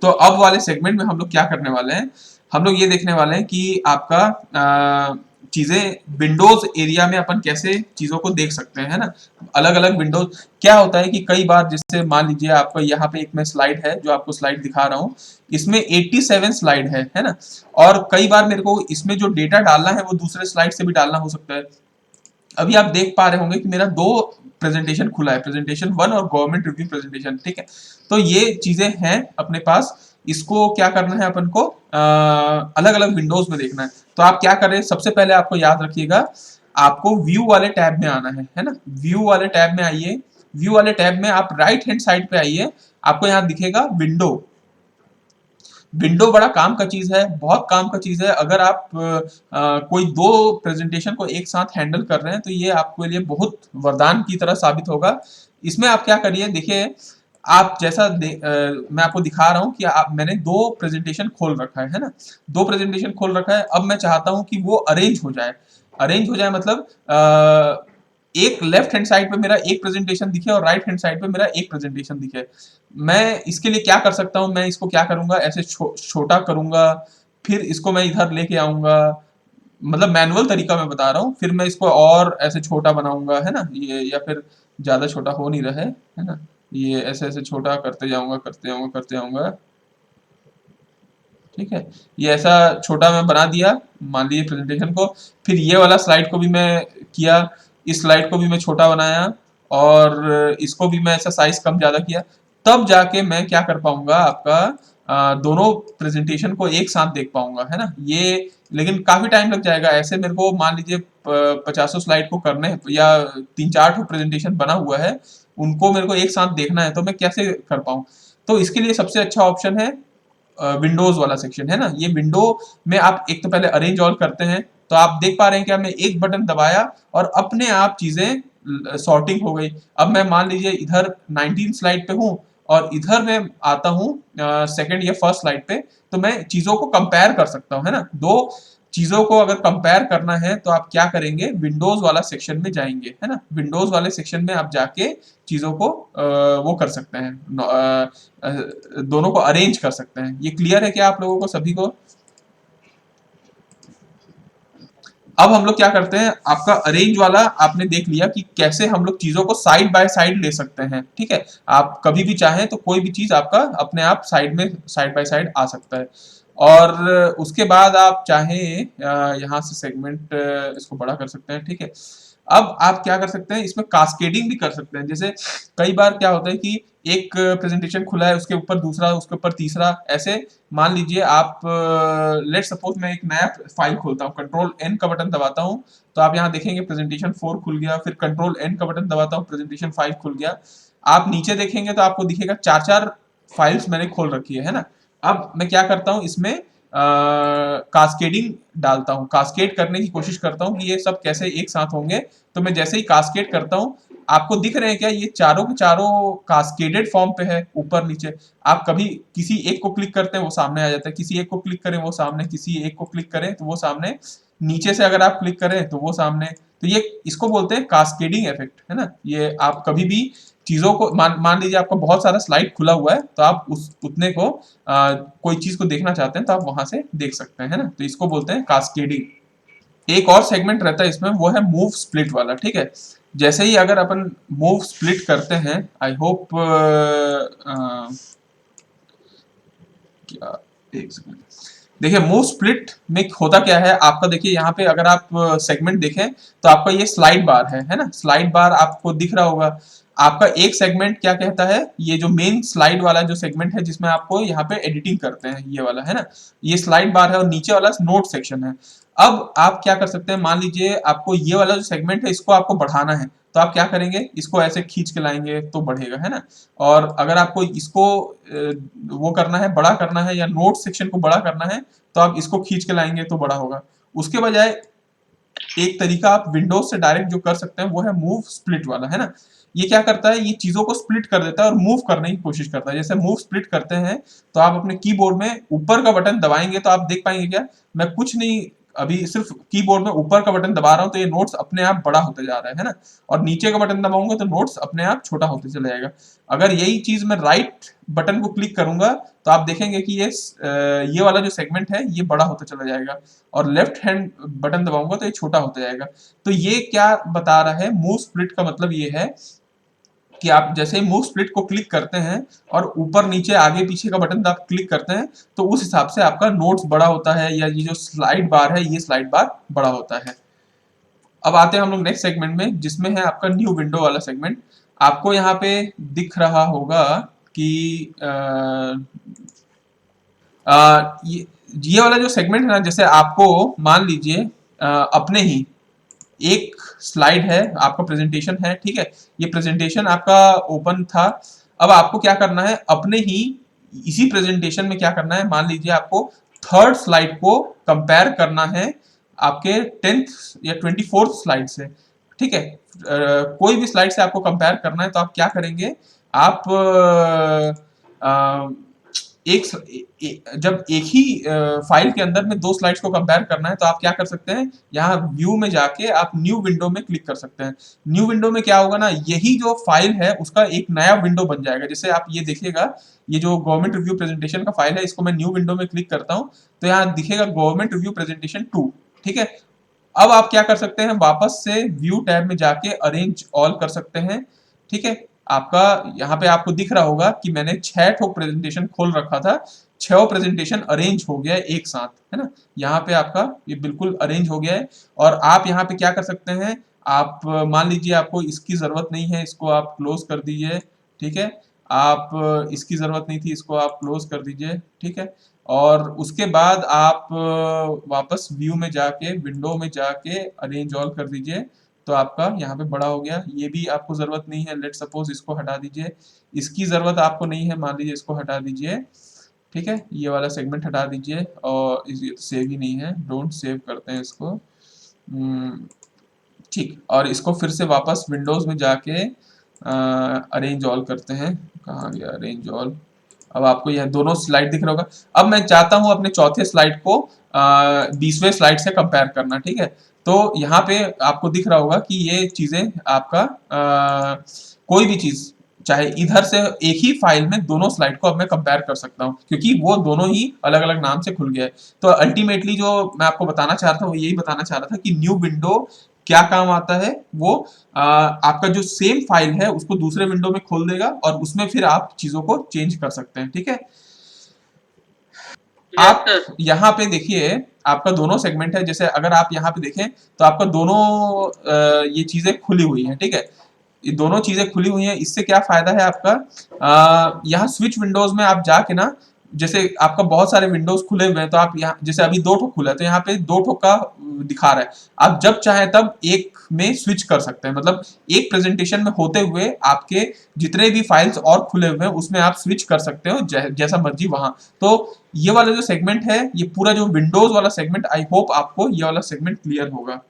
तो अब वाले सेगमेंट में हम लोग क्या करने वाले हैं, हम लोग ये देखने वाले हैं कि आपका चीजें विंडोज एरिया में अपन कैसे चीजों को देख सकते हैं, है ना। अलग अलग विंडोज क्या होता है कि कई बार जैसे मान लीजिए आपका यहाँ पे एक में स्लाइड है, जो आपको स्लाइड दिखा रहा हूँ, इसमें 87 स्लाइड है ना। और कई बार मेरे को इसमें जो डेटा डालना है वो दूसरे स्लाइड से भी डालना हो सकता है। अभी आप देख पा रहे होंगे कि मेरा दो प्रेजेंटेशन खुला है, प्रेजेंटेशन 1 और गवर्नमेंट रिव्यू प्रेजेंटेशन, ठीक है। तो ये चीजें हैं अपने पास, इसको क्या करना है अपन को अलग अलग विंडोज में देखना है। तो आप क्या करें, सबसे पहले आपको याद रखिएगा, आपको व्यू वाले टैब में आना है ना। व्यू वाले टैब में आइए, व्यू वाले टैब में आप राइट हैंड साइड पे आइए, आपको यहाँ दिखेगा विंडो। विंडो बड़ा काम का चीज है, बहुत काम का चीज है। अगर आप कोई दो प्रेजेंटेशन को एक साथ हैंडल कर रहे हैं तो ये आपके लिए बहुत वरदान की तरह साबित होगा। इसमें आप क्या करिए, देखिए आप जैसा मैं आपको दिखा रहा हूं कि आप मैंने दो प्रेजेंटेशन खोल रखा है ना। दो प्रेजेंटेशन खोल रखा है, अब मैं चाहता हूं कि वो अरेंज हो जाए। अरेंज हो जाए मतलब एक लेफ्ट हैंड साइड पे मेरा एक प्रेजेंटेशन दिखे और राइट हैंड साइड पे मेरा एक प्रेजेंटेशन दिखे। मैं इसके लिए क्या कर सकता हूँ, मैं इसको क्या करूंगा, ऐसे छोटा करूंगा, फिर इसको मैं इधर लेके आऊंगा। मतलब मैनुअल तरीका मैं बता रहा हूँ, फिर मैं इसको और ऐसे छोटा बनाऊंगा, है ना ये, या फिर ज्यादा छोटा हो नहीं रहा है ना। ये ऐसे ऐसे छोटा करते जाऊंगा, करते जाऊंगा, करते जाऊंगा, ठीक है। ये ऐसा छोटा मैं बना दिया, मान लीजिए प्रेजेंटेशन को। फिर ये वाला स्लाइड को भी मैं किया, इस स्लाइड को भी मैं छोटा बनाया, और इसको भी मैं ऐसा साइज कम ज्यादा किया। तब जाके मैं क्या कर पाऊंगा, आपका दोनों प्रेजेंटेशन को एक साथ देख पाऊंगा, है ना ये। लेकिन काफी टाइम लग जाएगा ऐसे। मेरे को मान लीजिए 50 स्लाइड को करने हैं, या 3-4 प्रेजेंटेशन बना हुआ है, उनको मेरे को एक साथ देखना है, तो मैं कैसे कर पाऊँ। तो इसके लिए सबसे अच्छा ऑप्शन है विंडोज वाला सेक्शन, है ना। ये विंडो में आप एक तो पहले अरेंज ऑल करते हैं, तो आप देख पा रहे हैं कि मैं एक बटन दबाया और अपने आप चीजें सॉर्टिंग हो गई। अब मैं मान लीजिए इधर 19 स्लाइड पे हूं, और इधर मैं आता हूं सेकंड या फर्स्ट स्लाइड पे, तो मैं चीजों को कंपेयर कर सकता हूं, है ना। दो चीजों को अगर कंपेयर करना है तो आप क्या करेंगे, विंडोज वाला सेक्शन में जाएंगे, है ना। विंडोज वाले सेक्शन में आप जाके चीजों को वो कर सकते हैं, दोनों को अरेंज कर सकते हैं। ये क्लियर है क्या आप लोगों को सभी को। अब हम लोग क्या करते हैं, आपका अरेंज वाला आपने देख लिया कि कैसे हम लोग चीजों को साइड बाय साइड ले सकते हैं, ठीक है। आप कभी भी चाहें तो कोई भी चीज आपका अपने आप साइड में साइड बाय साइड आ सकता है। और उसके बाद आप चाहें यहाँ से सेगमेंट इसको बड़ा कर सकते हैं, ठीक है। अब आप क्या कर सकते हैं, इसमें कास्केडिंग भी कर सकते हैं। जैसे कई बार क्या होता है कि एक प्रेजेंटेशन खुला है, उसके ऊपर दूसरा, उसके ऊपर तीसरा, ऐसे। मान लीजिए आप लेट सपोज मैं एक नया फाइल खोलता हूँ, कंट्रोल एन का बटन दबाता हूँ, तो आप यहाँ देखेंगे प्रेजेंटेशन 4 खुल गया। फिर कंट्रोल एन का बटन दबाता हूँ, प्रेजेंटेशन 5 खुल गया। आप नीचे देखेंगे तो आपको दिखेगा 4-4 फाइल्स मैंने खोल रखी है ना। अब मैं क्या करता हूँ, इसमें कास्केडिंग डालता हूँ, कास्केड करने की कोशिश करता हूँ कि ये सब कैसे एक साथ होंगे। तो मैं जैसे ही कास्केड करता हूँ, आपको दिख रहे हैं क्या, ये चारों के चारों कास्केडेड फॉर्म पे है, ऊपर नीचे। आप कभी किसी एक को क्लिक करते हैं वो सामने आ जाता है, किसी एक को क्लिक करें वो सामने, किसी एक को क्लिक करें तो वो सामने, नीचे से अगर आप क्लिक करें तो वो सामने। तो ये इसको बोलते हैं कास्केडिंग इफेक्ट, है ना। ये आप कभी भी चीजों को मान लीजिए आपका बहुत सारा स्लाइड खुला हुआ है, तो आप उस उतने को कोई चीज को देखना चाहते हैं तो आप वहां से देख सकते हैं, है ना। तो इसको बोलते हैं कास्केडिंग। एक और सेगमेंट रहता है इसमें, वो है मूव स्प्लिट वाला, ठीक है। जैसे ही अगर अपन मूव स्प्लिट करते हैं, आई होप क्या, एक सेकंड। देखिए मूव स्प्लिट में होता क्या है आपका, देखिए यहाँ पे अगर आप सेगमेंट देखें तो आपका ये स्लाइड बार है ना। स्लाइड बार आपको दिख रहा होगा। आपका एक सेगमेंट क्या कहता है, ये जो मेन स्लाइड वाला जो सेगमेंट है, जिसमें आपको यहाँ पे एडिटिंग करते हैं, ये वाला, है ना। ये स्लाइड बार है, और नीचे वाला नोट सेक्शन है। अब आप क्या कर सकते हैं, मान लीजिए आपको ये वाला जो सेगमेंट है इसको आपको बढ़ाना है, तो आप क्या करेंगे, इसको ऐसे खींच के लाएंगे तो बढ़ेगा, है ना। और अगर आपको इसको वो करना है, बड़ा करना है, या नोट सेक्शन को बड़ा करना है, तो आप इसको खींच के लाएंगे तो बड़ा होगा। उसके बजाय एक तरीका आप विंडोज से डायरेक्ट जो कर सकते हैं वो है मूव स्प्लिट वाला, है ना। ये क्या करता है, ये चीजों को स्प्लिट कर देता है और मूव करने की कोशिश करता है। जैसे मूव स्प्लिट करते हैं तो आप अपने कीबोर्ड में ऊपर का बटन दबाएंगे तो आप देख पाएंगे क्या, मैं कुछ नहीं अभी सिर्फ कीबोर्ड में ऊपर का बटन दबा रहा हूं तो ये नोट्स अपने आप बड़ा होते जा रहा है ना, और नीचे का बटन दबाऊंगा तो नोट्स अपने आप छोटा होते चला जाएगा। अगर यही चीज मैं राइट बटन को क्लिक करूंगा तो आप देखेंगे कि ये वाला जो सेगमेंट है ये बड़ा होता चला जाएगा, और लेफ्ट हैंड बटन दबाऊंगा तो ये छोटा होता जाएगा। तो ये क्या बता रहा है, मूव स्प्लिट का मतलब ये है कि आप जैसे ही मूव स्प्लिट को क्लिक करते हैं और ऊपर नीचे आगे पीछे का बटन आप क्लिक करते हैं तो उस हिसाब से आपका नोट्स बड़ा होता है, या ये जो स्लाइड बार है ये स्लाइड बार बड़ा होता है। अब आते हैं हम लोग नेक्स्ट सेगमेंट में, जिसमें है आपका न्यू विंडो वाला सेगमेंट। आपको यहाँ पे दिख रहा होगा कि ये वाला जो सेगमेंट है ना, जैसे आपको मान लीजिए अपने ही एक स्लाइड है, आपका प्रेजेंटेशन है, ठीक है, ये प्रेजेंटेशन आपका ओपन था। अब आपको क्या करना है, अपने ही इसी प्रेजेंटेशन में क्या करना है, मान लीजिए आपको थर्ड स्लाइड को कंपेयर करना है आपके 10th या 24th स्लाइड से, ठीक है। कोई भी स्लाइड से आपको कंपेयर करना है तो आप क्या करेंगे, आप जब एक ही फाइल के अंदर में दो स्लाइड्स को कंपेयर करना है तो आप क्या कर सकते हैं, यहाँ व्यू में जाके आप न्यू विंडो में क्लिक कर सकते हैं। न्यू विंडो में क्या होगा ना, यही जो फाइल है उसका एक नया विंडो बन जाएगा। जैसे आप ये देखिएगा, ये जो गवर्नमेंट रिव्यू प्रेजेंटेशन का फाइल है, इसको मैं न्यू विंडो में क्लिक करता हूँ तो यहाँ दिखेगा गवर्नमेंट रिव्यू प्रेजेंटेशन 2, ठीक है। अब आप क्या कर सकते हैं, वापस से व्यू टैब में जाके अरेंज ऑल कर सकते हैं, ठीक है। आपका यहाँ पे आपको दिख रहा होगा कि मैंने 6 ठो प्रेजेंटेशन खोल रखा था, 6 प्रेजेंटेशन अरेंज हो गया है एक साथ, है ना। यहाँ पे आपका ये बिल्कुल अरेंज हो गया है। और आप यहाँ पे क्या कर सकते हैं, आप मान लीजिए आपको इसकी जरूरत नहीं है, इसको आप क्लोज कर दीजिए, ठीक है। आप इसकी जरूरत नहीं थी, इसको आप क्लोज कर दीजिए, ठीक है। और उसके बाद आप वापस व्यू में जाके विंडो में जाके अरेंज ऑल कर दीजिए, तो आपका यहाँ पे बड़ा हो गया। ये भी आपको जरूरत नहीं है, लेट सपोज इसको हटा दीजिए, इसकी जरूरत आपको नहीं है, मान लीजिए इसको हटा दीजिए, ठीक है। ये वाला सेगमेंट हटा दीजिए, और ये तो सेव ही नहीं है, डोंट सेव करते हैं इसको, ठीक। और इसको फिर से वापस विंडोज में जाके अरेंज ऑल करते हैं, कहाँ गया अरेंज ऑल। अब आपको यह दोनों स्लाइड दिख रहा होगा। अब मैं चाहता हूं अपने चौथे स्लाइड को 20वें स्लाइड से कंपेयर करना, ठीक है। तो यहाँ पे आपको दिख रहा होगा कि ये चीजें आपका कोई भी चीज चाहे इधर से एक ही फाइल में दोनों स्लाइड को अब मैं कंपेयर कर सकता हूँ, क्योंकि वो दोनों ही अलग अलग नाम से खुल गया है। तो अल्टीमेटली जो मैं आपको बताना चाह रहा था वो यही बताना चाह रहा था कि न्यू विंडो क्या काम आता है, वो आपका जो सेम फाइल है उसको दूसरे विंडो में खोल देगा और उसमें फिर आप चीजों को चेंज कर सकते हैं, ठीक है। आप यहाँ पे देखिए, आपका दोनों सेगमेंट है, जैसे अगर आप यहाँ पे देखें तो आपका दोनों ये चीजें खुली हुई हैं, ठीक है। ये दोनों चीजें खुली हुई हैं, इससे क्या फायदा है आपका, यहाँ स्विच विंडोज में आप जाके ना, जैसे आपका बहुत सारे विंडोज खुले हुए हैं तो आप यहाँ जैसे अभी 2 ठो खुला है तो यहाँ पे 2 ठो का दिखा रहा है, आप जब चाहे तब एक में स्विच कर सकते हैं। मतलब एक प्रेजेंटेशन में होते हुए आपके जितने भी फाइल्स और खुले हुए हैं उसमें आप स्विच कर सकते हो जैसा मर्जी वहां। तो ये वाला जो सेगमेंट है, ये पूरा जो विंडोज वाला सेगमेंट, आई होप आपको ये वाला सेगमेंट क्लियर होगा।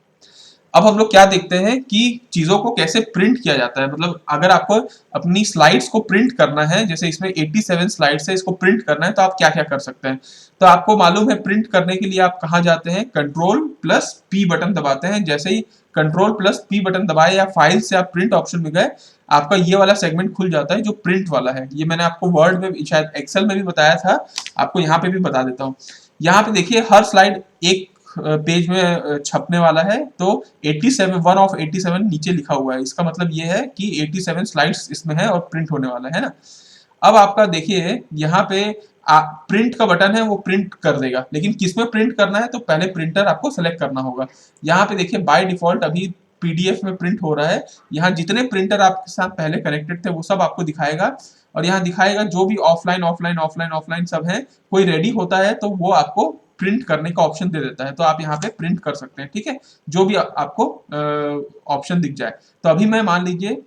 अब हम लोग क्या देखते हैं कि चीजों को कैसे प्रिंट किया जाता है। मतलब अगर आपको अपनी स्लाइड्स को प्रिंट करना है, जैसे इसमें 87 स्लाइड्स है, इसको प्रिंट करना है तो आप क्या क्या कर सकते हैं। तो आपको मालूम है प्रिंट करने के लिए आप कहाँ जाते हैं, कंट्रोल प्लस पी बटन दबाते हैं। जैसे ही कंट्रोल प्लस पी बटन दबाए या फाइल से आप प्रिंट ऑप्शन में गए, आपका ये वाला सेगमेंट खुल जाता है जो प्रिंट वाला है। ये मैंने आपको वर्ड में शायद एक्सेल में भी बताया था, आपको यहाँ पे भी बता देता हूँ। यहाँ पे देखिए हर स्लाइड एक पेज में छपने वाला है, तो 87 1 ऑफ 87 नीचे लिखा हुआ है। इसका मतलब ये है कि 87 स्लाइड्स इसमें है और प्रिंट होने वाला है ना। अब आपका देखिए यहाँ पे प्रिंट का बटन है, वो प्रिंट कर देगा, लेकिन किसमें प्रिंट करना है तो पहले प्रिंटर आपको सेलेक्ट करना होगा। यहाँ पे देखिए बाय डिफॉल्ट अभी पीडीएफ में प्रिंट हो रहा है। यहाँ जितने प्रिंटर आपके साथ पहले कनेक्टेड थे वो सब आपको दिखाएगा, और यहाँ दिखाएगा जो भी ऑफलाइन ऑफलाइन ऑफलाइन ऑफलाइन सब है, कोई रेडी होता है तो वो आपको प्रिंट करने का ऑप्शन दे देता है, तो आप यहाँ पे प्रिंट कर सकते हैं, ठीक है। जो भी आपको ऑप्शन दिख जाए। तो अभी मैं मान लीजिए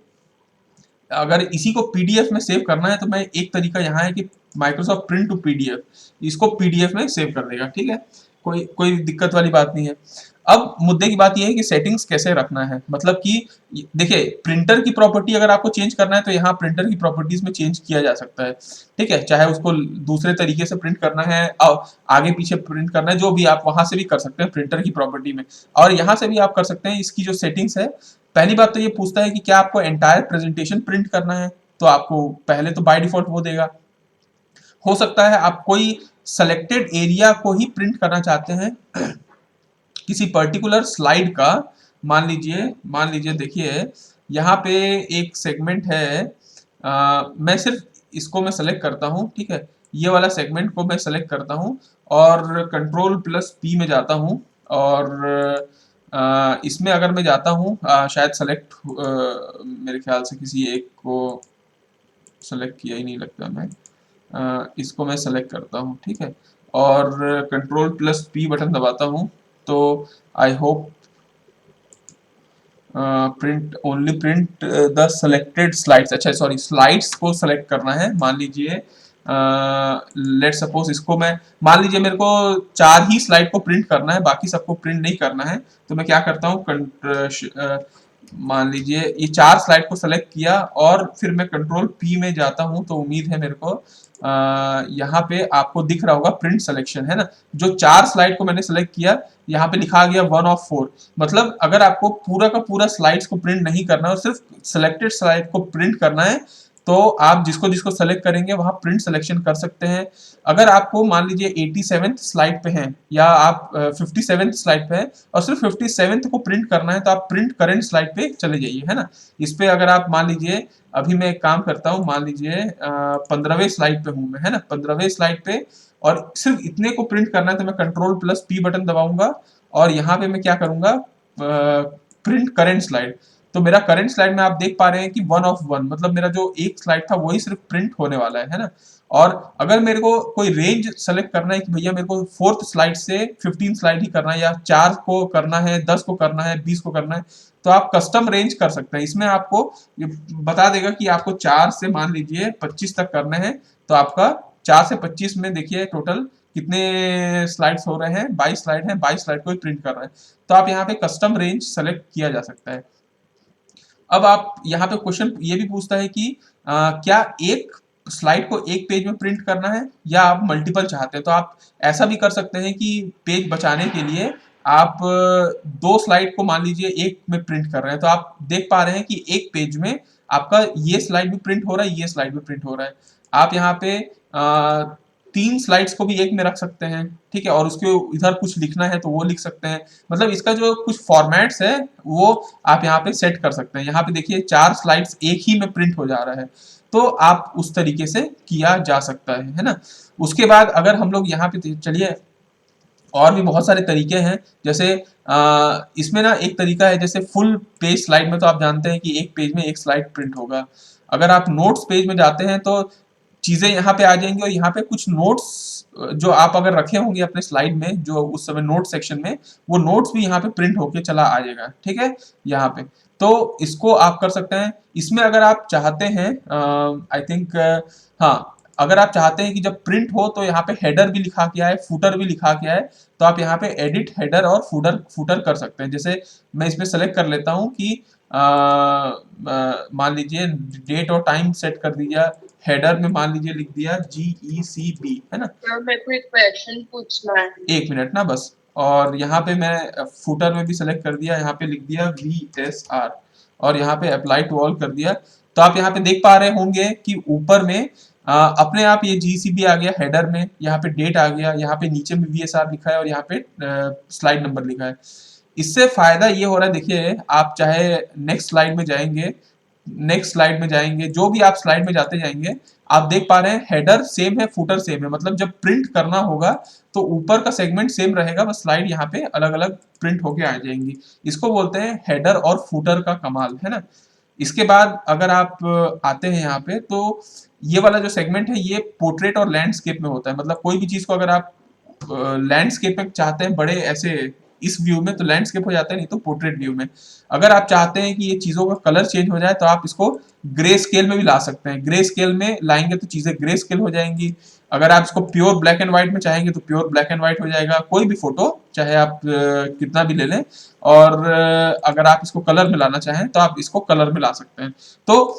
अगर इसी को पीडीएफ में सेव करना है तो मैं, एक तरीका यहाँ है कि माइक्रोसॉफ्ट प्रिंट टू पीडीएफ, इसको पीडीएफ में सेव कर देगा, ठीक है। कोई कोई दिक्कत वाली बात नहीं है। अब मुद्दे की बात ये है कि सेटिंग्स कैसे रखना है, मतलब कि देखिए प्रिंटर की प्रॉपर्टी अगर आपको चेंज करना है तो यहाँ प्रिंटर की प्रॉपर्टीज में चेंज किया जा सकता है, ठीक है, चाहे उसको दूसरे तरीके से प्रिंट करना है और आगे पीछे प्रिंट करना है, जो भी आप वहां से भी कर सकते हैं प्रिंटर की प्रॉपर्टी में, और यहाँ से भी आप कर सकते हैं। इसकी जो सेटिंग्स है, पहली बात तो ये पूछता है कि क्या आपको एंटायर प्रेजेंटेशन प्रिंट करना है, तो आपको पहले तो बाय डिफॉल्ट वो देगा। हो सकता है आप कोई सेलेक्टेड एरिया को ही प्रिंट करना चाहते हैं किसी पर्टिकुलर स्लाइड का। मान लीजिए देखिए यहाँ पे एक सेगमेंट है, मैं सिर्फ इसको मैं सेलेक्ट करता हूँ, ठीक है, ये वाला सेगमेंट को मैं सेलेक्ट करता हूँ और कंट्रोल प्लस पी में जाता हूँ, और इसमें अगर मैं जाता हूँ शायद सेलेक्ट मेरे ख्याल से किसी एक को सेलेक्ट किया ही नहीं लगता मैं, इसको मैं सेलेक्ट करता हूँ, ठीक है, और कंट्रोल प्लस पी बटन दबाता हूँ, तो I hope print only print the selected slides, अच्छा सॉरी स्लाइड्स को सेलेक्ट करना है। मान लीजिए लेट सपोज इसको मैं, मान लीजिए मेरे को 4 ही स्लाइड को प्रिंट करना है, बाकी सबको प्रिंट नहीं करना है, तो मैं क्या करता हूँ, मान लीजिए ये 4 स्लाइड को सेलेक्ट किया और फिर मैं कंट्रोल पी में जाता हूँ, तो उम्मीद है मेरे को यहाँ पे आपको दिख रहा होगा प्रिंट सिलेक्शन, है ना, जो 4 स्लाइड को मैंने सेलेक्ट किया यहाँ पे लिखा गया 1 of 4, मतलब अगर आपको पूरा का पूरा स्लाइड्स को प्रिंट नहीं करना और सिर्फ सिलेक्टेड स्लाइड को प्रिंट करना है, तो आप जिसको जिसको सेलेक्ट करेंगे वहां प्रिंट सिलेक्शन कर सकते हैं। अगर आपको मान लीजिए 87th स्लाइड पे हैं या आप 57th स्लाइड पे हैं और सिर्फ 57th को प्रिंट करना है, तो आप प्रिंट करंट स्लाइड पे चले जाइए, है ना। इस पे अगर आप मान लीजिए अभी मैं एक काम करता हूँ, मान लीजिए 15वें स्लाइड पे हूँ मैं, है ना, 15वें स्लाइड पे और सिर्फ इतने को प्रिंट करना है, तो मैं कंट्रोल प्लस पी बटन दबाऊंगा और यहाँ पे मैं क्या करूंगा, प्रिंट करंट स्लाइड। तो मेरा करंट स्लाइड में आप देख पा रहे हैं कि 1 of 1, मतलब मेरा जो एक स्लाइड था वही सिर्फ प्रिंट होने वाला है ना। और अगर मेरे को कोई रेंज सेलेक्ट करना है कि भैया मेरे को 4th स्लाइड से 15 स्लाइड ही करना है, या 4 को करना है, 10 को करना है, 20 को करना है, तो आप कस्टम रेंज कर सकते हैं। इसमें आपको ये बता देगा कि आपको 4 से मान लीजिए 25 तक करना है, तो आपका 4 से 25 में देखिए टोटल कितने स्लाइड्स हो रहे हैं, 22 स्लाइड है, 22 स्लाइड को ही प्रिंट कर रहे हैं। तो आप यहाँ पे कस्टम रेंज सेलेक्ट किया जा सकता है। अब आप यहाँ पे क्वेश्चन ये भी पूछता है कि क्या एक स्लाइड को एक पेज में प्रिंट करना है या आप मल्टीपल चाहते हैं, तो आप ऐसा भी कर सकते हैं कि पेज बचाने के लिए आप 2 स्लाइड को मान लीजिए एक में प्रिंट कर रहे हैं, तो आप देख पा रहे हैं कि एक पेज में आपका ये स्लाइड भी प्रिंट हो रहा है, ये स्लाइड भी प्रिंट हो रहा है। आप यहाँ पे 3 स्लाइड्स को भी एक में रख सकते हैं, ठीक है, और उसके इधर कुछ लिखना है तो वो लिख सकते हैं, मतलब इसका जो कुछ फॉर्मेट्स है वो आप यहाँ पे सेट कर सकते हैं। यहाँ पे देखिए 4 स्लाइड्स एक ही में प्रिंट हो जा रहा है, तो आप उस तरीके से किया जा सकता है ना। उसके बाद अगर हम लोग यहाँ पे चलिए, और भी बहुत सारे तरीके हैं, जैसे इसमें ना एक तरीका है, जैसे फुल पेज स्लाइड में तो आप जानते हैं कि एक पेज में एक स्लाइड प्रिंट होगा। अगर आप नोट्स पेज में जाते हैं तो चीजें यहाँ पे आ जाएंगी और यहाँ पे कुछ नोट्स जो आप अगर रखे होंगे अपने स्लाइड में, जो उस समय नोट सेक्शन में, वो नोट्स भी यहाँ पे प्रिंट होके चला आ जाएगा, ठीक है, यहाँ पे। तो इसको आप कर सकते हैं। इसमें अगर आप चाहते हैं आई थिंक, हाँ, अगर आप चाहते हैं कि जब प्रिंट हो तो यहाँ पे हेडर भी लिखा गया है, फुटर भी लिखा गया है, तो आप यहाँ पे एडिट हेडर और फुटर फुटर कर सकते हैं। जैसे मैं इसमें सेलेक्ट कर लेता हूँ कि मान लीजिए डेट और टाइम सेट कर दीजिए, हेडर में मान लीजिए लिख दिया GECB, है ना। मेरे को एक क्वेश्चन पूछना है, 1 मिनट ना बस। और यहाँ पे मैं फुटर में भी सेलेक्ट कर दिया, यहाँ पे लिख दिया VSR और यहाँ पे अप्लाई टू ऑल कर दिया। तो आप यहाँ पे देख पा रहे होंगे कि ऊपर में अपने आप ये GCB आ गया, हेडर में यहाँ पे डेट आ गया, यहाँ पे नीचे में VSR लिखा है और यहाँ पे स्लाइड नंबर लिखा है। इससे फायदा ये हो रहा है, देखिए आप चाहे नेक्स्ट स्लाइड में जाएंगे, नेक्स्ट स्लाइड में जाएंगे, जो भी आप स्लाइड में जाते जाएंगे, आप देख पा रहे हैं हेडर सेम है, फुटर सेम है, मतलब जब प्रिंट करना होगा तो ऊपर का सेगमेंट सेम रहेगा, बस स्लाइड यहाँ पे अलग अलग प्रिंट होके आ जाएंगी। इसको बोलते हैं हेडर और फुटर का कमाल, है ना। इसके बाद अगर आप आते हैं यहाँ पे, तो ये वाला जो सेगमेंट है ये पोर्ट्रेट और लैंडस्केप में होता है, मतलब कोई भी चीज को अगर आप लैंडस्केप में चाहते हैं, बड़े ऐसे इस व्यू में तो लैंडस्केप हो जाता है, नहीं तो पोर्ट्रेट व्यू में। अगर आप चाहते हैं कि ये चीज़ों का कलर चेंज हो जाए तो आप इसको ग्रे स्केल में भी ला सकते हैं। ग्रे स्केल में लाएंगे तो चीज़ें ग्रे स्केल हो जाएंगी। अगर आप इसको प्योर ब्लैक एंड व्हाइट में चाहेंगे तो प्योर ब्लैक एंड व्हाइट हो जाएगा। कोई भी फोटो चाहे आप कितना भी ले लें, और अगर आप इसको कलर में लाना चाहें तो आप इसको कलर में ला सकते हैं। तो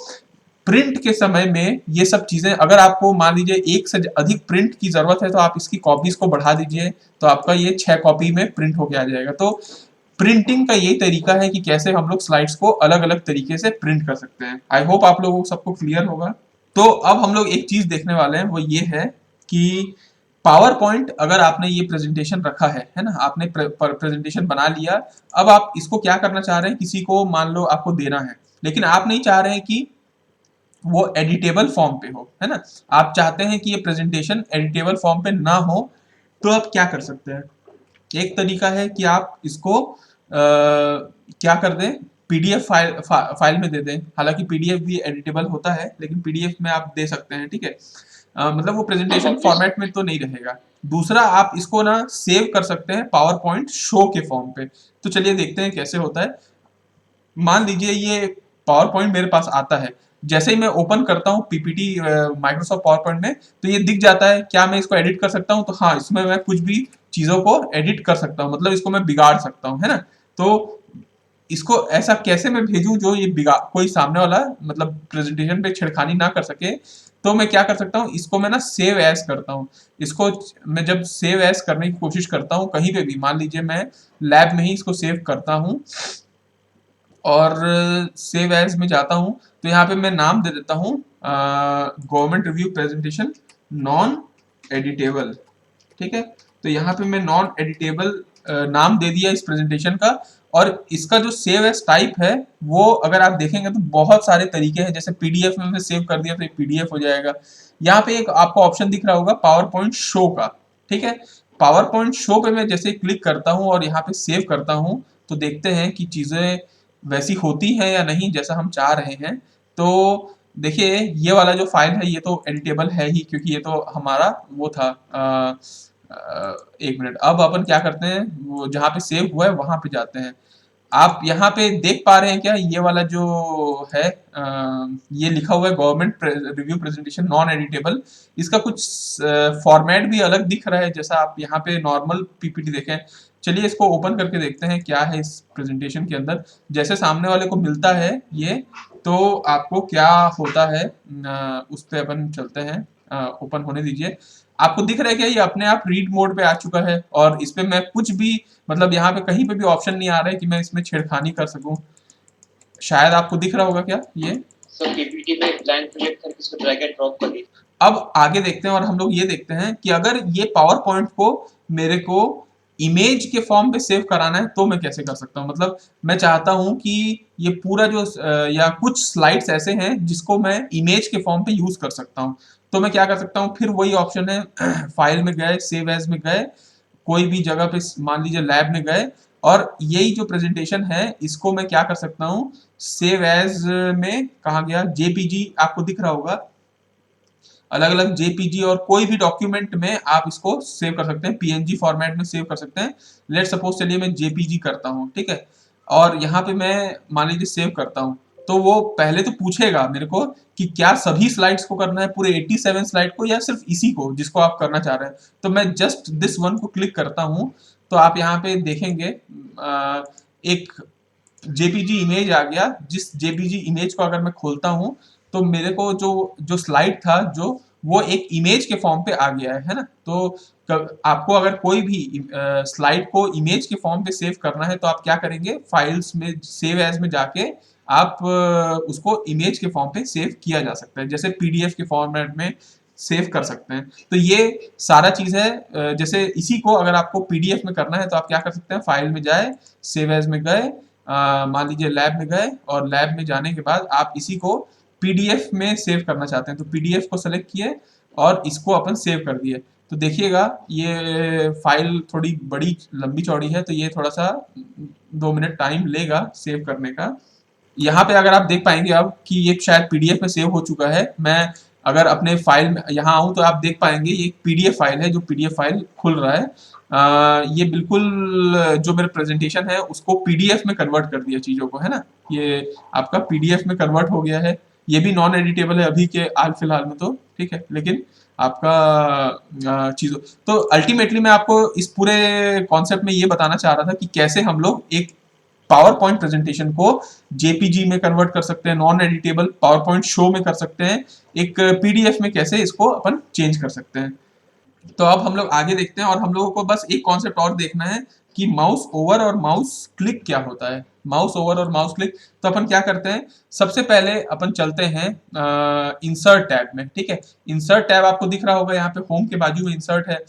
प्रिंट के समय में ये सब चीजें, अगर आपको मान लीजिए एक से अधिक प्रिंट की जरूरत है तो आप इसकी कॉपीज को बढ़ा दीजिए, तो आपका ये 6 कॉपी में प्रिंट होके आ जाएगा। तो प्रिंटिंग का यही तरीका है कि कैसे हम लोग स्लाइड्स को अलग अलग तरीके से प्रिंट कर सकते हैं। आई होप आप लोगों को सबको क्लियर होगा। तो अब हम लोग एक चीज देखने वाले हैं, वो ये है कि पावर पॉइंट, अगर आपने ये प्रेजेंटेशन रखा है ना, आपने प्रेजेंटेशन बना लिया, अब आप इसको क्या करना चाह रहे हैं, किसी को मान लो आपको देना है, लेकिन आप नहीं चाह रहे हैं कि वो एडिटेबल फॉर्म पे हो, है ना। आप चाहते हैं कि ये प्रेजेंटेशन एडिटेबल फॉर्म पे ना हो, तो आप क्या कर सकते हैं। एक तरीका है कि आप इसको क्या कर दें, पीडीएफ फाइल में दे दें। हालांकि पीडीएफ भी एडिटेबल होता है, लेकिन पीडीएफ में आप दे सकते हैं, ठीक है। मतलब वो प्रेजेंटेशन फॉर्मेट में तो नहीं रहेगा। दूसरा, आप इसको ना सेव कर सकते हैं पावर पॉइंट शो के फॉर्म पे। तो चलिए देखते हैं कैसे होता है। मान लीजिए ये पावर पॉइंट मेरे पास आता है, जैसे ही मैं ओपन करता हूँ पीपीटी माइक्रोसॉफ्ट पावर पॉइंट में, तो ये दिख जाता है। क्या मैं इसको एडिट कर सकता हूँ? तो हाँ, इसमें मैं कुछ भी चीजों को एडिट कर सकता हूँ, मतलब इसको मैं बिगाड़ सकता हूँ, है ना। तो इसको ऐसा कैसे मैं भेजूं जो ये बिगाड़, कोई सामने वाला मतलब प्रेजेंटेशन पे छेड़खानी ना कर सके। तो मैं क्या कर सकता हूँ, इसको मैं ना सेव एज करता हूँ। इसको मैं जब सेव एज करने की कोशिश करता हूँ कहीं पे भी, मान लीजिए मैं लैब में ही इसको सेव करता हूँ और सेव एज में जाता हूँ, तो यहाँ पे मैं नाम दे देता हूँ government review presentation non editable, ठीक है। तो यहाँ पे मैं नॉन एडिटेबल नाम दे दिया इस प्रेजेंटेशन का। और इसका जो सेव एज टाइप है, वो अगर आप देखेंगे तो बहुत सारे तरीके हैं। जैसे पीडीएफ में मैं सेव कर दिया तो ये पीडीएफ हो जाएगा। यहाँ पे एक आपको ऑप्शन दिख रहा होगा पावर पॉइंट शो का, ठीक है। पावर पॉइंट शो पे मैं जैसे क्लिक करता हूँ और यहाँ पे सेव करता हूँ, तो देखते हैं कि चीजें वैसी होती हैं या नहीं जैसा हम चाह रहे हैं। तो देखिए, ये वाला जो फाइल है ये तो एडिटेबल है ही, क्योंकि ये तो हमारा वो था। एक मिनट, अब अपन क्या करते हैं, वो जहाँ पे सेव हुआ है वहां पे जाते हैं। आप यहाँ पे देख पा रहे हैं क्या, ये वाला जो है ये लिखा हुआ है government review presentation non editable. इसका कुछ फॉर्मेट भी अलग दिख रहा है, जैसा आप यहाँ पे नॉर्मल पीपीटी देखें। चलिए इसको ओपन करके देखते हैं क्या है इस प्रेजेंटेशन के अंदर। जैसे सामने वाले को मिलता है ये, तो आपको क्या होता है, उस पर अपन चलते हैं। ओपन होने दीजिए। आपको दिख रहा है क्या, ये अपने आप रीड मोड पे आ चुका है, और इस पे मैं कुछ भी, मतलब यहाँ पे कहीं पे भी ऑप्शन नहीं आ रहा है कि मैं इसमें छेड़खानी कर सकूं। शायद आपको दिख रहा होगा क्या ये। सर पीपीटी में लाइन क्रिएट करके इसको ड्रैग एंड ड्रॉप कर दीजिए। अब आगे देखते हैं और हम लोग ये देखते हैं कि अगर ये पावर पॉइंट को मेरे को इमेज के फॉर्म पे सेव कराना है तो मैं कैसे कर सकता हूँ। मतलब मैं चाहता हूँ कि ये पूरा जो या कुछ स्लाइड्स ऐसे हैं जिसको मैं इमेज के फॉर्म पे यूज कर सकता हूँ। तो मैं क्या कर सकता हूँ, फिर वही ऑप्शन है फाइल में गए, सेव एज में गए, कोई भी जगह पे मान लीजिए लैब में गए, और यही जो प्रेजेंटेशन है इसको मैं क्या कर सकता हूँ, सेव एज में कहा गया, जेपीजी आपको दिख रहा होगा। अलग अलग जेपीजी और कोई भी डॉक्यूमेंट में आप इसको सेव कर सकते हैं, पीएनजी फॉर्मेट में सेव कर सकते हैं। लेट सपोज चलिए मैं जेपीजी करता हूँ, ठीक है। और यहाँ पे मैं मान लीजिए सेव करता हूँ, तो वो पहले तो पूछेगा मेरे को कि क्या सभी स्लाइड्स को करना है, पूरे 87 स्लाइड को, या सिर्फ इसी को जिसको आप करना चाह रहे हैं। तो मैं जस्ट दिस वन को क्लिक करता हूँ, तो आप यहाँ पे देखेंगे एक जेपीजी इमेज आ गया। जिस जेपीजी इमेज को अगर मैं खोलता हूँ, तो मेरे को जो जो स्लाइड था जो वो एक इमेज के फॉर्म पे आ गया है ना। तो आपको अगर कोई भी स्लाइड को इमेज के फॉर्म पे सेव करना है तो आप क्या करेंगे, फाइल्स में सेव एज में जाके आप उसको इमेज के फॉर्म पे सेव किया जा सकता है, जैसे पीडीएफ के फॉर्मेट में सेव कर सकते हैं। तो ये सारा चीज है। जैसे इसी को अगर आपको पीडीएफ में करना है तो आप क्या कर सकते हैं, फाइल में जाए, सेव एज में गए, मान लीजिए लैब में गए, और लैब में जाने के बाद आप इसी को पीडीएफ में सेव करना चाहते हैं तो पीडीएफ को सेलेक्ट किए और इसको अपन सेव कर दिए। तो देखिएगा ये फाइल थोड़ी बड़ी लंबी चौड़ी है, तो ये थोड़ा सा 2 मिनट टाइम लेगा सेव करने का। यहाँ पे अगर आप देख पाएंगे अब कि ये शायद पीडीएफ में सेव हो चुका है। मैं अगर अपने फाइल में यहाँ आऊँ तो आप देख पाएंगे ये एक पीडीएफ फाइल है, जो पीडीएफ फाइल खुल रहा है। ये बिल्कुल जो मेरा प्रेजेंटेशन है उसको पीडीएफ में कन्वर्ट कर दिया चीज़ों को, है ना। ये आपका पीडीएफ में कन्वर्ट हो गया है। ये भी नॉन एडिटेबल है अभी के हाल फिलहाल में, तो ठीक है, लेकिन आपका चीज़ों तो अल्टीमेटली मैं आपको इस पूरे कॉन्सेप्ट में ये बताना चाह रहा था कि कैसे हम लोग एक पावर पॉइंट प्रेजेंटेशन को जेपीजी में कन्वर्ट कर सकते हैं, non editable power point show में कर सकते हैं, एक पीडीएफ में कैसे इसको अपन चेंज कर सकते हैं। तो अब हम लोग आगे देखते हैं, और हम लोगों को बस एक कॉन्सेप्ट और देखना है कि माउस ओवर और माउस क्लिक क्या होता है। माउस ओवर और माउस क्लिक, तो अपन क्या करते हैं, सबसे पहले अपन चलते हैं इंसर्ट टैब में, ठीक है। इंसर्ट टैब आपको दिख रहा होगा यहाँ पे, होम के बाजू में इंसर्ट है।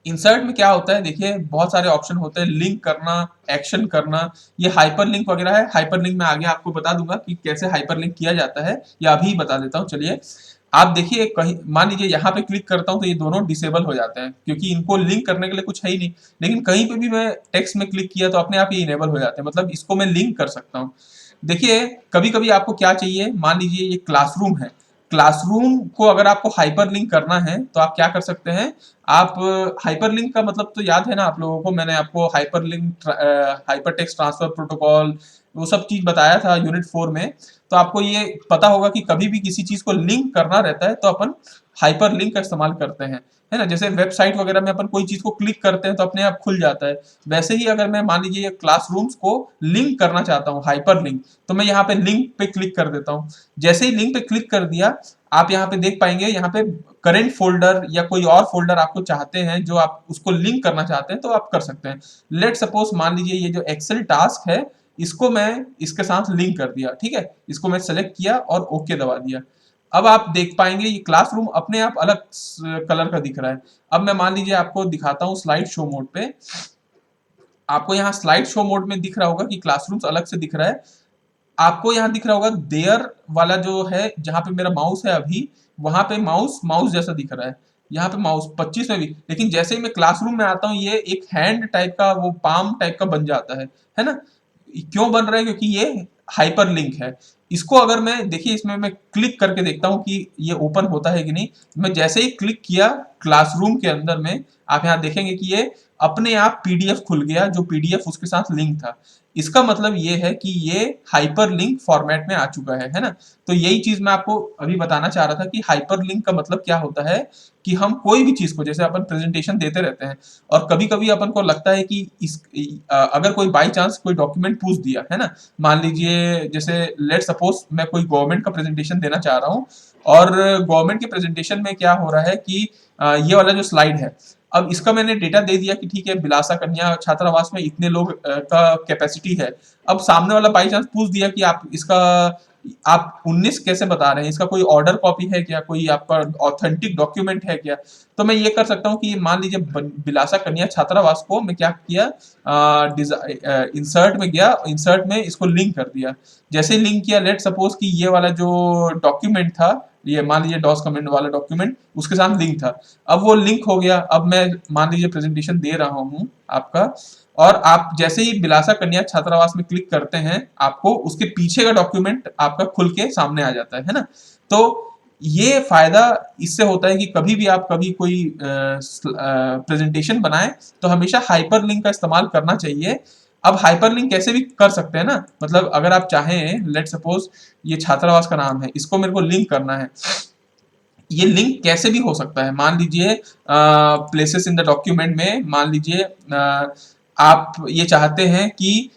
इंसर्ट में क्या होता है, देखिए बहुत सारे ऑप्शन होते हैं, लिंक करना, एक्शन करना, ये हाइपर लिंक वगैरह है। हाइपर लिंक में आगे आपको बता दूंगा कि कैसे हाइपर लिंक किया जाता है, या अभी बता देता हूँ। चलिए आप देखिए, कहीं मान लीजिए यहाँ पे क्लिक करता हूँ तो ये दोनों डिसेबल हो जाते हैं, क्योंकि इनको लिंक करने के लिए कुछ है ही नहीं। लेकिन कहीं पे भी मैं टेक्स्ट में क्लिक किया तो अपने आप ये इनेबल हो जाते हैं, मतलब इसको मैं लिंक कर सकता हूँ। देखिए कभी कभी आपको क्या चाहिए, मान लीजिए ये क्लासरूम है, क्लासरूम को अगर आपको हाइपर लिंक करना है तो आप क्या कर सकते हैं, आप हाइपर लिंक का मतलब तो याद है ना आप लोगों को, मैंने आपको hyper link, hyper text transfer protocol, वो सब चीज बताया था यूनिट 4 में। तो आपको ये पता होगा कि कभी भी किसी चीज को लिंक करना रहता है तो अपन हाइपर लिंक का इस्तेमाल करते हैं, है ना। जैसे वेबसाइट वगैरह में अपन कोई चीज को क्लिक करते हैं तो अपने आप खुल जाता है, वैसे ही अगर मैं मान लीजिए क्लासरूम्स को लिंक करना चाहता हूँ, हाइपर लिंक, तो मैं यहाँ पे लिंक पे क्लिक कर देता हूँ। जैसे ही लिंक पे क्लिक कर दिया, आप यहाँ पे देख पाएंगे, यहाँ पे करेंट फोल्डर या कोई और फोल्डर आपको चाहते हैं जो आप उसको लिंक करना चाहते हैं तो आप कर सकते हैं। लेट सपोज मान लीजिए ये जो एक्सेल टास्क है इसको मैं इसके साथ लिंक कर दिया, ठीक है, इसको मैं सेलेक्ट किया और ओके दबा दिया। अब आप देख पाएंगे ये क्लासरूम अपने आप अलग कलर का दिख रहा है। अब मैं मान लीजिए आपको दिखाता हूँ स्लाइड शो मोड पे, आपको यहाँ स्लाइड शो मोड में दिख रहा होगा कि क्लासरूम्स अलग से दिख रहा है। आपको यहाँ दिख रहा होगा देयर वाला जो है, जहां पे मेरा माउस है अभी, वहां पे माउस माउस जैसा दिख रहा है, यहाँ पे माउस 25 में भी। लेकिन जैसे ही मैं क्लासरूम में आता हूँ ये एक हैंड टाइप का, वो पाम टाइप का बन जाता है ना। क्यों बन रहा है, क्योंकि ये हाइपर लिंक है। इसको अगर मैं देखिए, इसमें मैं क्लिक करके देखता हूँ कि ये ओपन होता है कि नहीं। मैं जैसे ही क्लिक किया क्लासरूम के अंदर में, आप यहाँ देखेंगे कि ये अपने आप पीडीएफ खुल गया, जो पीडीएफ उसके साथ लिंक था। इसका मतलब ये है कि ये हाइपर लिंक फॉर्मेट में आ चुका है ना। तो यही चीज मैं आपको अभी बताना चाह रहा था कि हाइपर लिंक का मतलब क्या होता है, कि हम कोई भी चीज को, जैसे अपन प्रेजेंटेशन देते रहते हैं और कभी कभी अपन को लगता है कि अगर कोई बाई चांस कोई डॉक्यूमेंट पूछ दिया है ना, मान लीजिए जैसे लेट सपोज मैं कोई गवर्नमेंट का प्रेजेंटेशन देना चाह रहा हूँ, और गवर्नमेंट के प्रेजेंटेशन में क्या हो रहा है कि ये वाला जो स्लाइड है, अब इसका मैंने डेटा दे दिया कि ठीक है बिलासा कन्या छात्रावास में इतने लोग का कैपेसिटी है। अब सामने वाला बाई चांस पूछ दिया कि आप इसका, आप 19 कैसे बता रहे हैं, इसका कोई ऑर्डर कॉपी है क्या, कोई आपका ऑथेंटिक डॉक्यूमेंट है क्या। तो मैं ये कर सकता हूँ कि मान लीजिए बिलासा कन्या छात्रावास को मैं क्या किया, इंसर्ट में गया, इंसर्ट में इसको लिंक कर दिया। जैसे ही लिंक किया, लेट सपोज कि ये वाला जो डॉक्यूमेंट था, ये मान लीजिए डॉस कमेंट वाला डॉक्यूमेंट उसके साथ लिंक था, अब वो लिंक हो गया। अब मैं मान लीजिए प्रेजेंटेशन दे रहा हूँ आपका, और आप जैसे ही बिलासा कन्या छात्रावास में क्लिक करते हैं, आपको उसके पीछे का डॉक्यूमेंट आपका खुल के सामने आ जाता है ना। तो ये फायदा इससे होता है कि कभी भी आप कभी कोई प्रेजेंटेशन बनाएं तो हमेशा हाइपर लिंक का इस्तेमाल करना चाहिए। अब हाइपर लिंक कैसे भी कर सकते हैं ना, मतलब अगर आप चाहें, लेट सपोज ये छात्रावास का नाम है, इसको मेरे को लिंक करना है। ये लिंक कैसे भी हो सकता है, मान लीजिए प्लेसेस इन द डॉक्यूमेंट में, मान लीजिए आप ये चाहते हैं कि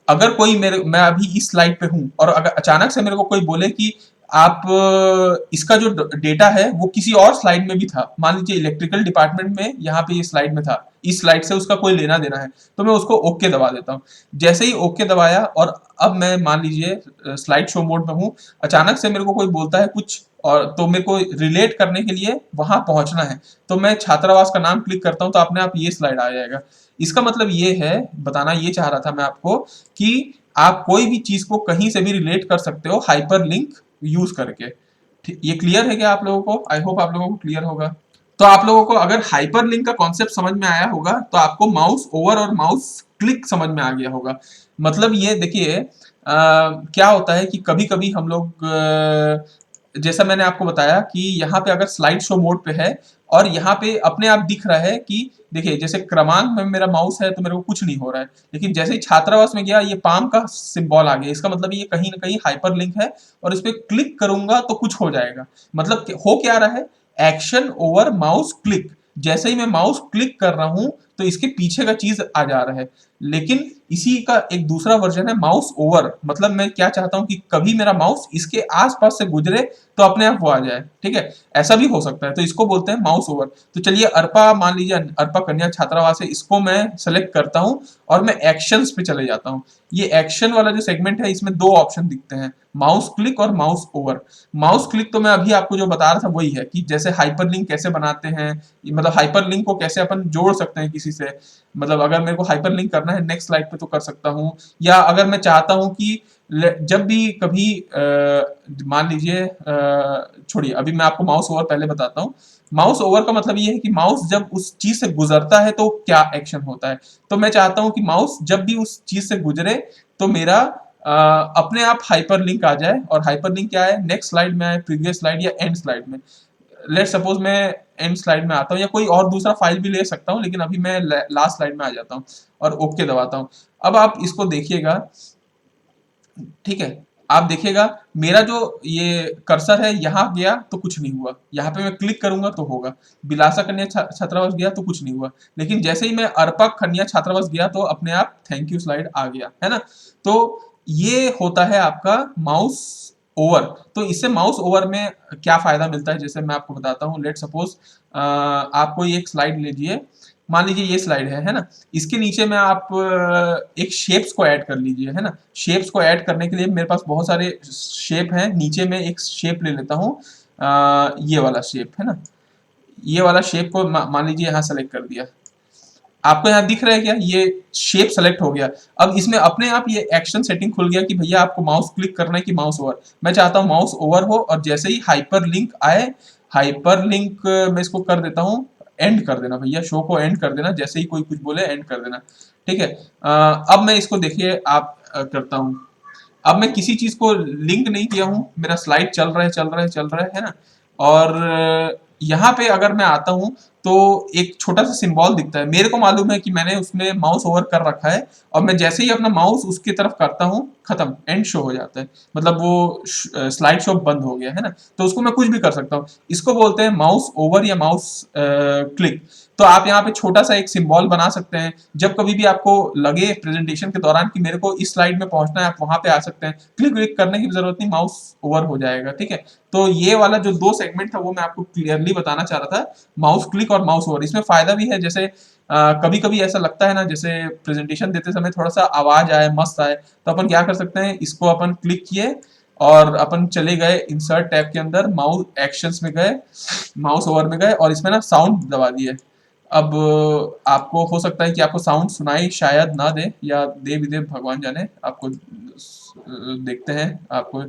अगर कोई मैं अभी इस स्लाइड पे हूं और अगर अचानक से मेरे को कोई बोले कि आप इसका जो डेटा है वो किसी और स्लाइड में भी था, मान लीजिए इलेक्ट्रिकल डिपार्टमेंट में यहाँ पे ये स्लाइड में था, इस स्लाइड से उसका कोई लेना देना है, तो मैं उसको ओके दबा देता हूँ। जैसे ही ओके दबाया और अब मैं मान लीजिए स्लाइड शो मोड में हूँ, अचानक से मेरे को कोई बोलता है कुछ, और तो मेरे को रिलेट करने के लिए वहां पहुंचना है, तो मैं छात्रावास का नाम क्लिक करता हूँ तो अपने आप ये स्लाइड आ जाएगा। इसका मतलब ये है, बताना ये चाह रहा था मैं आपको, कि आप कोई भी चीज को कहीं से भी रिलेट कर सकते हो हाइपर लिंक यूज करके। ये क्लियर है क्या आप लोगों को? आई होप आप लोगों को क्लियर होगा। तो आप लोगों को अगर हाइपर लिंक का कॉन्सेप्ट समझ में आया होगा तो आपको माउस ओवर और माउस क्लिक समझ में आ गया होगा। मतलब ये देखिए क्या होता है कि कभी कभी हम लोग जैसा मैंने आपको बताया कि यहाँ पे अगर स्लाइड शो मोड पे है और यहाँ पे अपने आप दिख रहा है कि देखिए जैसे क्रमांक में मेरा माउस है तो मेरे को कुछ नहीं हो रहा है, लेकिन जैसे ही छात्रावास में गया ये पाम का सिंबल आ गया, इसका मतलब ये कहीं ना कहीं हाइपर लिंक है और इस पे क्लिक करूंगा तो कुछ हो जाएगा। मतलब हो क्या रहा है, एक्शन ओवर माउस क्लिक, जैसे ही मैं माउस क्लिक कर रहा हूं तो इसके पीछे का चीज आ जा रहा है। लेकिन इसी का एक दूसरा वर्जन है माउस ओवर, मतलब मैं क्या चाहता हूं कि कभी मेरा माउस इसके आसपास से गुजरे तो अपने आप वो आ जाए, ठीक है, ऐसा भी हो सकता है, तो इसको बोलते हैं माउस ओवर। तो चलिए अर्पा, मान लीजिए अर्पा कन्या छात्रावास है, इसको मैं सेलेक्ट करता हूं और मैं एक्शंस पे चले जाता हूं। ये एक्शन वाला जो सेगमेंट है इसमें दो ऑप्शन दिखते हैं, माउस क्लिक और माउस ओवर। माउस क्लिक तो मैं अभी आपको जो बता रहा था वही है कि जैसे हाइपरलिंक कैसे बनाते हैं, मतलब हाइपरलिंक को कैसे अपन जोड़ सकते हैं किसी से, मतलब अगर मेरे को हाइपरलिंक करना है नेक्स्ट स्लाइड पे तो कर सकता हूँ, या अगर मैं चाहता हूँ कि जब भी कभी मान लीजिए छोड़िए अभी मैं आपको माउस ओवर पहले बताता हूँ। माउस ओवर का मतलब ये है कि माउस जब उस चीज से गुजरता है तो क्या एक्शन होता है। तो मैं चाहता हूं कि माउस जब भी उस चीज से गुजरे तो मेरा अपने आप हाइपरलिंक आ जाए। और हाइपरलिंक क्या है, नेक्स्ट स्लाइड में आए, प्रीवियस स्लाइड या एंड स्लाइड में। लेट सपोज मैं एंड स्लाइड में आता हूँ या कोई और दूसरा फाइल भी ले सकता हूँ, लेकिन अभी मैं लास्ट स्लाइड में आ जाता हूँ और ओके दबाता हूँ। अब आप इसको देखिएगा, ठीक है, आप देखिएगा मेरा जो ये कर्सर है यहाँ गया तो कुछ नहीं हुआ, यहाँ पे मैं क्लिक करूंगा तो होगा। बिलासा कन्या छात्रावास गया तो कुछ नहीं हुआ, लेकिन जैसे ही मैं अर्पा कन्या छात्रावास गया तो अपने आप थैंक यू स्लाइड आ गया, है ना। तो ये होता है आपका माउस ओवर। तो इससे माउस ओवर में क्या फायदा मिलता है, जैसे मैं आपको बताता हूँ। लेट सपोज आप कोई एक स्लाइड लीजिए, मान लीजिए ये स्लाइड है ना, इसके नीचे में आप एक शेप्स को ऐड कर लीजिए, है ना। शेप्स को ऐड करने के लिए मेरे पास बहुत सारे शेप हैं, नीचे में एक शेप ले लेता हूँ, ये वाला शेप है ना, ये वाला शेप को मान लीजिए यहाँ सेलेक्ट कर दिया। आपको यहाँ दिख रहा है क्या, ये शेप सेलेक्ट हो गया। अब इसमें अपने आप ये एक्शन सेटिंग खुल गया कि भैया आपको माउस क्लिक करना है कि माउस ओवर। मैं चाहता हूँ माउस ओवर हो और जैसे ही हाइपर लिंक आए, हाइपर लिंक मैं इसको कर देता हूँ एंड कर देना, भैया शो को एंड कर देना, जैसे ही कोई कुछ बोले एंड कर देना, ठीक है। अब मैं इसको देखिए आप करता हूँ। अब मैं किसी चीज को लिंक नहीं किया हूं, मेरा स्लाइड चल रहा है चल रहा है चल रहा है ना। और यहाँ पे अगर मैं आता हूं तो एक छोटा सा सिंबल दिखता है, मेरे को मालूम है कि मैंने उसमें माउस ओवर कर रखा है, और मैं जैसे ही अपना माउस उसकी तरफ करता हूँ खत्म, एंड शो हो जाता है, मतलब वो स्लाइड शो बंद हो गया, है ना। तो उसको मैं कुछ भी कर सकता हूँ, इसको बोलते हैं माउस ओवर या माउस क्लिक। तो आप यहाँ पे छोटा सा एक सिंबल बना सकते हैं, जब कभी भी आपको लगे प्रेजेंटेशन के दौरान कि मेरे को इस स्लाइड में पहुंचना है, आप वहां पे आ सकते हैं, क्लिक क्लिक करने की जरूरत नहीं, माउस ओवर हो जाएगा, ठीक है। तो ये वाला जो दो सेगमेंट था वो मैं आपको क्लियरली बताना चाह रहा था, माउस क्लिक और माउस ओवर। इसमें फायदा भी है, जैसे कभी कभी ऐसा लगता है ना, जैसे प्रेजेंटेशन देते समय थोड़ा सा आवाज आए, मस्त आए, तो अपन क्या कर सकते हैं, इसको अपन क्लिक किए और अपन चले गए इंसर्ट टैब के अंदर, माउस एक्शंस में गए, माउस ओवर में गए और इसमें ना साउंड दबा दिए। अब आपको हो सकता है कि आपको साउंड सुनाई शायद ना दे, या दे भी दे भगवान जाने, आपको देखते हैं आपको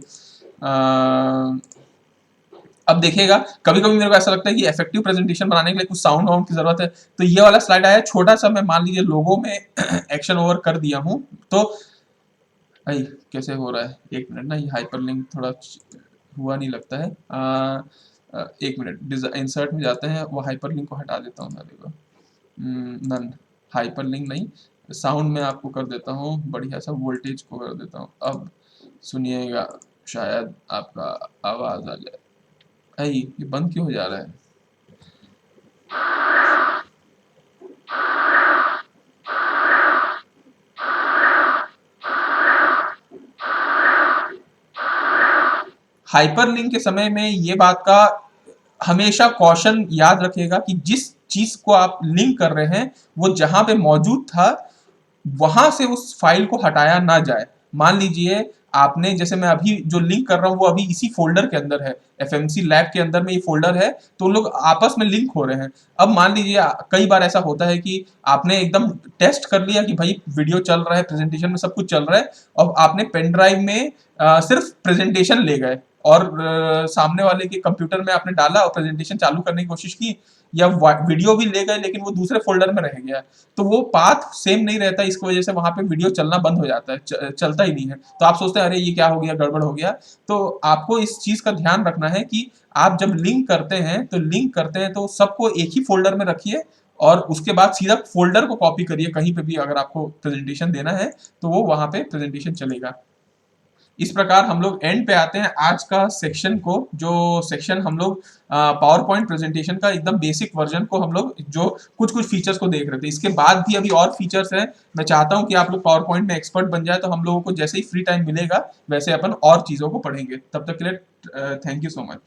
अब देखिएगा कभी कभी मेरे को ऐसा लगता है कि इफेक्टिव प्रेजेंटेशन बनाने के लिए कुछ साउंड वाउंड की जरूरत है, तो ये वाला स्लाइड आया छोटा सा, मैं मान लीजिए लोगों में एक्शन ओवर कर दिया हूं, तो भाई कैसे हो रहा है, एक मिनट ना, ये हाइपरलिंक थोड़ा हुआ नहीं लगता है। एक मिनट, इंसर्ट में जाते हैं, वो हाइपरलिंक को हटा देता हूँ मैं अभी को, नन हाइपरलिंक नहीं, साउंड में आपको कर देता हूँ बढ़िया सा, वोल्टेज को कर देता हूँ। अब सुनिएगा, शायद आपका आवाज आ जाए। अई ये बंद क्यों हो जा रहा है। हाइपरलिंक के समय में ये बात का हमेशा कॉशन याद रखिएगा कि जिस चीज को आप लिंक कर रहे हैं वो जहां पे मौजूद था वहां से उस फाइल को हटाया ना जाए। मान लीजिए आपने, जैसे मैं अभी जो लिंक कर रहा हूं वो अभी इसी फोल्डर के अंदर है, एफएमसी लैब के अंदर में ये फोल्डर है, तो लोग आपस में लिंक हो रहे हैं। अब मान लीजिए कई बार ऐसा होता है कि आपने एकदम टेस्ट कर लिया कि भाई वीडियो चल रहा है, प्रेजेंटेशन में सब कुछ चल रहा है, और आपने पेन ड्राइव में सिर्फ प्रेजेंटेशन ले गए और सामने वाले के कंप्यूटर में आपने डाला और प्रेजेंटेशन चालू करने की कोशिश की, या वीडियो भी ले गए लेकिन वो दूसरे फोल्डर में रह गया, तो वो पाथ सेम नहीं रहता, इसकी वजह से वहां पे वीडियो चलना बंद हो जाता है, चलता ही नहीं है। तो आप सोचते हैं अरे ये क्या हो गया, गड़बड़ हो गया। तो आपको इस चीज का ध्यान रखना है कि आप जब लिंक करते हैं तो सबको एक ही फोल्डर में रखिए, और उसके बाद सीधा फोल्डर को कॉपी करिए, कहीं पे भी अगर आपको प्रेजेंटेशन देना है तो वो वहां पे प्रेजेंटेशन चलेगा। इस प्रकार हम लोग एंड पे आते हैं आज का सेक्शन को, जो सेक्शन हम लोग पावर पॉइंट प्रेजेंटेशन का एकदम बेसिक वर्जन को हम लोग जो कुछ कुछ फीचर्स को देख रहे थे। इसके बाद भी अभी और फीचर्स हैं, मैं चाहता हूं कि आप लोग पावर पॉइंट में एक्सपर्ट बन जाए, तो हम लोगों को जैसे ही फ्री टाइम मिलेगा वैसे अपन और चीजों को पढ़ेंगे। तब तक के लिए थैंक यू सो मच।